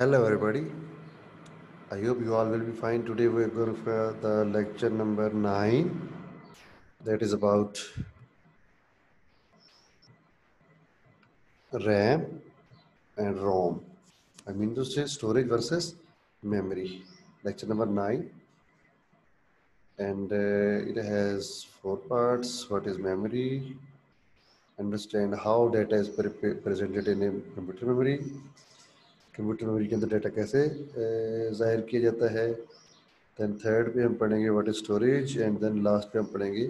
Hello everybody. I hope you all will be fine. Today we're going for the lecture number 9, that is about RAM and ROM. I mean to say storage versus memory. Lecture number 9, and it has 4 parts. What is memory? Understand how data is presented in a computer memory. Computer memory के अंदर data कैसे जाहिर किया जाता है. Then third पे हम पढ़ेंगे what is storage, and then last पे हम पढ़ेंगे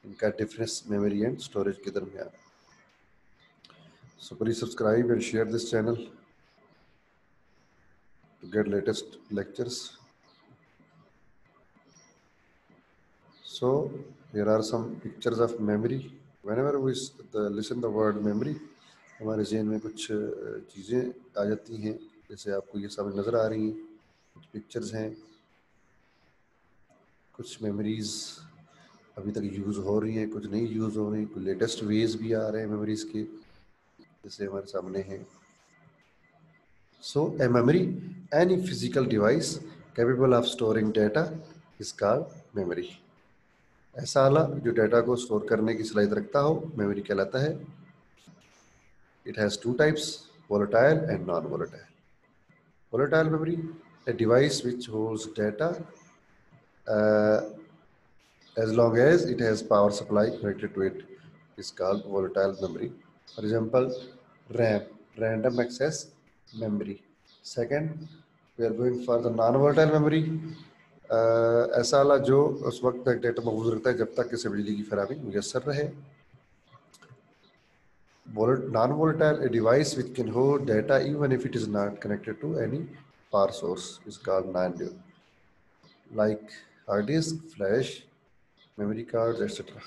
इनका डिफरेंस मेमोरी एंड स्टोरेज के दरमियान. So please subscribe and share this channel to get latest lectures. So here are some pictures of memory. Whenever we listen the word memory, हमारे जहन में कुछ चीज़ें आ जाती हैं. जैसे आपको ये सामने नज़र आ रही हैं, कुछ पिक्चर्स हैं, कुछ मेमोरीज अभी तक यूज़ हो रही हैं, कुछ नहीं यूज़ हो रही, कुछ लेटेस्ट वेज भी आ रहे हैं मेमोरीज के, जैसे हमारे सामने हैं. So a memory, any physical device capable of storing data is called memory. ऐसा आला जो डाटा को स्टोर करने की सलाहियत रखता हो मेमोरी कहलाता है. It has two types, volatile and non-volatile. Volatile memory, a device which holds data uh, as long as it has power supply connected to it is called volatile memory. For example, RAM, random access memory. Second, we are going for the non-volatile memory. ऐसा वाला जो उस वक्त तक data महफूज रखता है जब तक किसी बिजली की फराहमी मुयसर रहे. Non-volatile, a device which can hold data even if it is not connected to any power source is called non-dual, like hard disk, flash, memory cards, etc.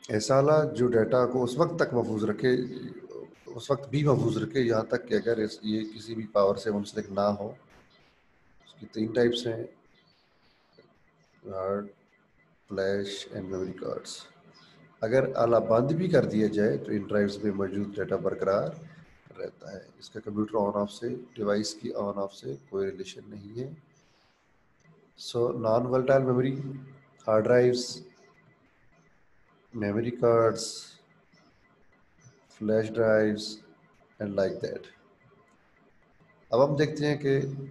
ऐसा वाला जो डाटा को उस वक्त तक महफूज रखे, उस वक्त भी महफूज रखे यहाँ तक कि अगर ये किसी भी पावर से मुंसलिक ना हो. उसकी 3 टाइप्स हैं, hard, flash and memory cards. अगर आला बंद भी कर दिया जाए तो इन ड्राइव्स में मौजूद डाटा बरकरार रहता है. इसका कंप्यूटर ऑन ऑफ से, डिवाइस की ऑन ऑफ से कोई रिलेशन नहीं है. So non volatile memory, hard drives, memory cards, flash drives and like that. अब हम देखते हैं कि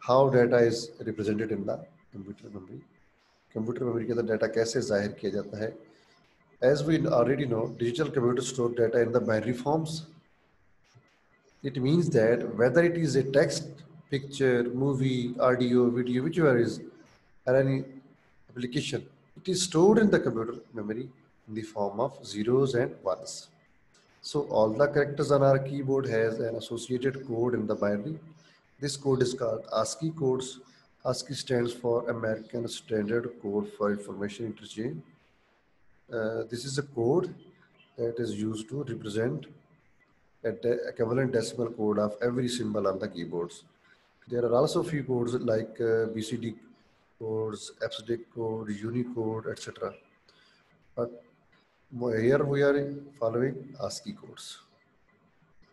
how data is represented in the computer memory. Computer memory के अंदर डाटा कैसे जाहिर किया जाता है. As we already know, digital computers store data in the binary forms. It means that whether it is a text, picture, movie, audio, video, whichever is, or any application, it is stored in the computer memory in the form of zeros and ones. So all the characters on our keyboard has an associated code in the binary. This code is called ASCII codes. ASCII stands for American Standard Code for Information Interchange. This is a code that is used to represent equivalent decimal code of every symbol on the keyboards. There are also few codes like BCD codes, EBCDIC code, Unicode, etc. But here we are following ASCII codes.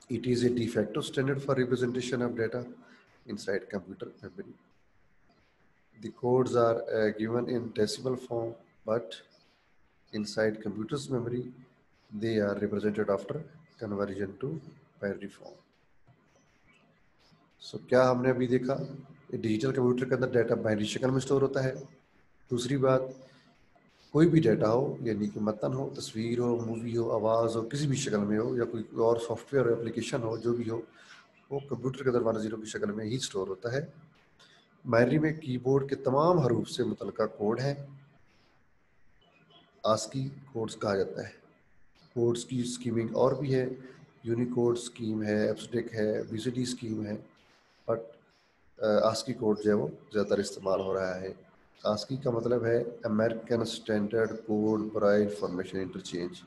It is a de facto standard for representation of data inside computer memory. The codes are given in decimal form, but inside computer's memory, they are represented after conversion to binary form. So क्या हमने अभी देखा, digital computer के अंदर data binary शक्ल में store होता है. दूसरी बात, कोई भी डाटा हो, यानी कि मतन हो, तस्वीर हो, मूवी हो, आवाज़ हो, किसी भी शक्ल में हो, या कोई और सॉफ्टवेयर एप्लीकेशन हो, जो भी हो, वो कंप्यूटर के अंदर 1 0 की शक्ल में ही स्टोर होता है. बाइनरी में कीबोर्ड के तमाम हरूफ से मुतल्लिका कोड है, आस्की कोड्स कहा जाता है. कोड्स की स्कीमिंग और भी है, यूनिकोड स्कीम है, एब्स्ट्रैक्ट है, बीसीडी स्कीम है, बट आस्की कोड जो है वो ज़्यादातर इस्तेमाल हो रहा है. आस्की का मतलब है American standard code for information interchange.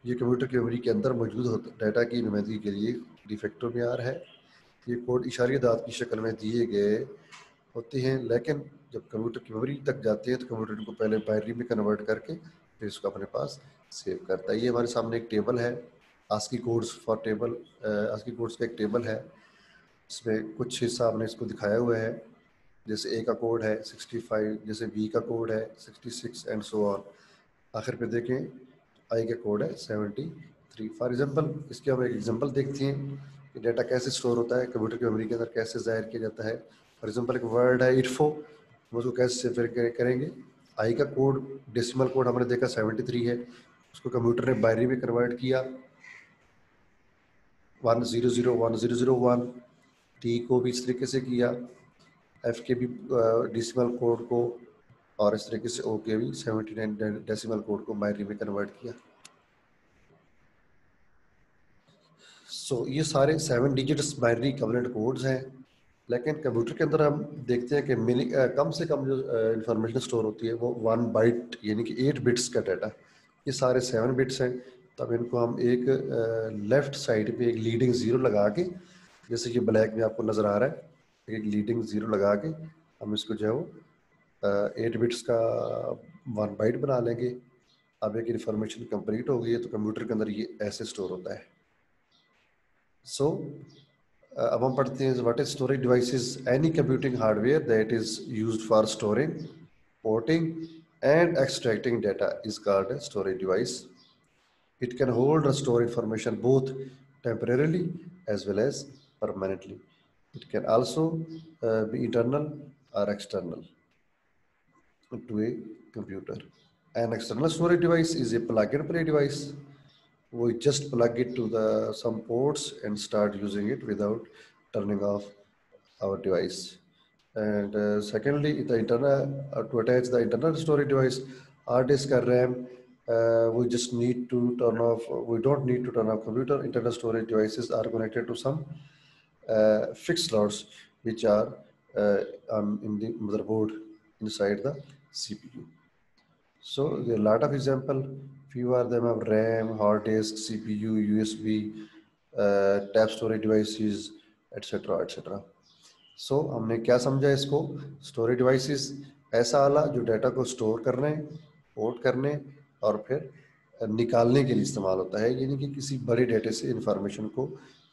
ये कंप्यूटर की मेमोरी के अंदर मौजूद डाटा की नुमाइंदगी के लिए डिफेक्टो म्यार है. ये कोड इशारे दात की शक्ल में दिए गए होते हैं, लेकिन जब कंप्यूटर की मेमोरी तक जाते हैं तो कंप्यूटर इनको पहले बाइनरी में कन्वर्ट करके फिर इसको अपने पास सेव करता है. ये हमारे सामने एक टेबल है, ASCII codes for table, ASCII codes का एक टेबल है, इसमें कुछ हिस्सा हमने इसको दिखाया हुआ है, जैसे ए का कोड है 65, जैसे बी का कोड है 66 एंड सो ऑन। आखिर पे देखें आई का कोड है 73। फॉर एग्जांपल इसके हम एक एग्जांपल देखते हैं कि डाटा कैसे स्टोर होता है कंप्यूटर की मेमोरी के अंदर, कैसे जाहिर किया जाता है। फॉर एग्जांपल एक वर्ड है इन्फो, हम उसको कैसे फिर करेंगे। आई का कोड डेसिमल कोड हमने देखा 73 है, उसको कंप्यूटर ने बाइनरी में कन्वर्ट किया 1001 टी को भी इस तरीके से किया, एफ के भी डेसिमल कोड को, और इस तरीके से ओ के भी 79 डेसिमल कोड को बाइनरी में कन्वर्ट किया। सो ये सारे 7 डिजिट्स बाइनरी कम्युलेट कोड्स हैं। लेकिन कंप्यूटर के अंदर हम देखते हैं कि कम से कम जो इंफॉर्मेशन स्टोर होती है वो 1 बाइट यानी कि 8 बिट्स का डाटा। ये सारे 7 बिट्स हैं, तब इनको हम एक लेफ्ट साइड पे एक लीडिंग ज़ीरो लगा के, जैसे कि ब्लैक में आपको नज़र आ रहा है, एक लीडिंग ज़ीरो लगा के हम इसको जो है वो 8 बिट्स का 1 बाइट बना लेंगे। अब एक इंफॉर्मेशन कंप्लीट हो गई है तो कंप्यूटर के अंदर ये ऐसे स्टोर होता है। सो अब हम पढ़ते हैं what is storage devices. Any computing hardware that is used for storing, porting and extracting data is called a storage device. It can hold or store information both temporarily as well as permanently. It can also be internal or external to a computer. An external storage device is a plug and play device. We just plug it to the some ports and start using it without turning off our device. And secondly, the internal to attach the internal storage device, hard disk or RAM, we just need to turn off. We don't need to turn off computer. Internal storage devices are connected to some fixed slots which are in the motherboard inside the CPU. So there are a lot of example. Few are them of RAM, hard disk, CPU, USB, tab storage devices, etc. etc. सो हमने क्या समझा इसको, storage devices ऐसा आला जो data को store करने, port करने और फिर निकालने के लिए इस्तेमाल होता है, यानी कि किसी बड़े डाटे से इंफॉर्मेशन को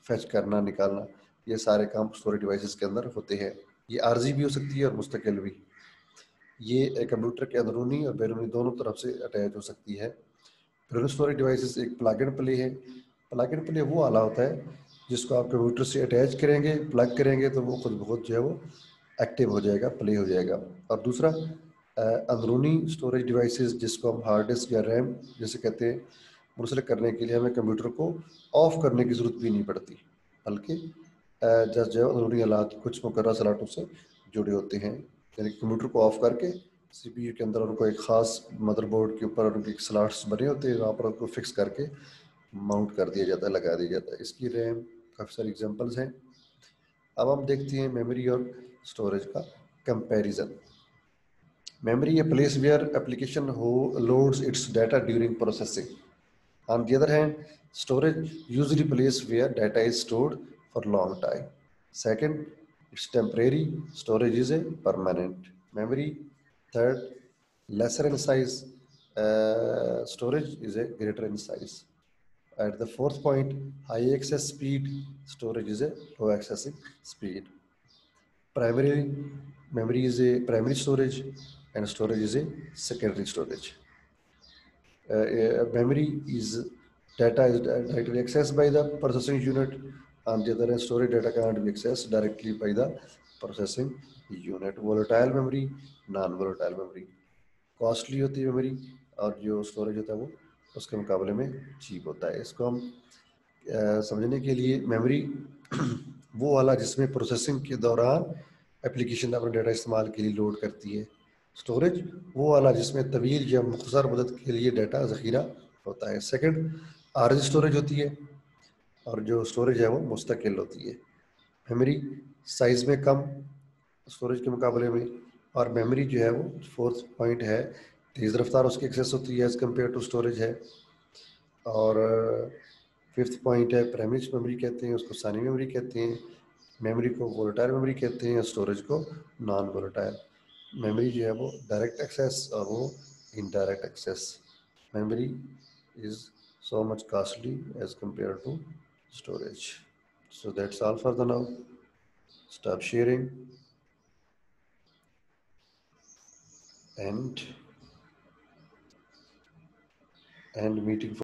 फेच करना, निकालना, ये सारे काम स्टोरेज डिवाइसेस के अंदर होते हैं। ये आर्जी भी हो सकती है और मुस्तकिल भी। ये कंप्यूटर के अंदरूनी और बैरूनी दोनों तरफ से अटैच हो सकती है। फिर स्टोरेज डिवाइसेस एक प्लग एंड प्ले है। प्लग एंड प्ले वो आला होता है जिसको आप कंप्यूटर से अटैच करेंगे, प्लग करेंगे तो वो खुद ब खुद जो है वो एक्टिव हो जाएगा, प्ले हो जाएगा। और दूसरा अंदरूनी स्टोरेज डिवाइसेस जिसको हम हार्ड डिस्क या रैम जैसे कहते हैं, मुंसलिक करने के लिए हमें कंप्यूटर को ऑफ करने की ज़रूरत भी नहीं पड़ती, बल्कि जस्ट जो है अंदरूनी हालात कुछ मुकर्रर सलाटों से जुड़े होते हैं। यानी कंप्यूटर को ऑफ करके सीपीयू के अंदर उनको एक ख़ास मदरबोर्ड के ऊपर उनके स्लॉट्स बने होते हैं, वहाँ पर उनको फिक्स करके माउंट कर दिया जाता है, लगा दिया जाता है। इसकी रैम काफ़ी सारी एग्जांपल्स हैं। अब हम देखते हैं मेमोरी और स्टोरेज का comparison. Memory a place where application loads its data during processing. On the other hand, storage usually place where data is stored for long time. Second, it's temporary. Storage is a permanent. Memory. Third, lesser in size. Storage is a greater in size. At the fourth point, high access speed. Storage is a low accessing speed. Primary memory is a primary storage and storage is a secondary storage. Memory is data is directly accessed by the processing unit, and the other hand storage data cannot be accessed directly by the processing unit. Volatile memory, non-volatile memory. Costly होती है memory और जो storage होता है वो उसके मुकाबले में चीप होता है। इसको हम समझने के लिए मेमोरी वो वाला जिसमें प्रोसेसिंग के दौरान एप्लीकेशन अपना डाटा इस्तेमाल के लिए लोड करती है। स्टोरेज वो वाला जिसमें तवील या मुख्तसर मुद्दत के लिए डाटा ज़ख़ीरा होता है। सेकंड आरजी स्टोरेज होती है और जो स्टोरेज है वो मुस्तकिल होती है। मेमोरी साइज़ में कम स्टोरेज के मुकाबले में, और मेमोरी जो है वो फोर्थ पॉइंट है तेज़ रफ्तार उसकी एक्सेस होती है एज़ कम्पेयर टू स्टोरेज है। और फिफ्थ पॉइंट है प्राइमरी मेमोरी कहते हैं उसको, सानी मेमोरी कहते हैं। मेमोरी को वोलेटाइल मेमोरी कहते हैं, स्टोरेज को नॉन वोलेटाइल। मेमोरी जो है वो डायरेक्ट एक्सेस और वो indirect access. Memory is so much costly as compared to storage. So that's all for the now. Stop sharing and meeting.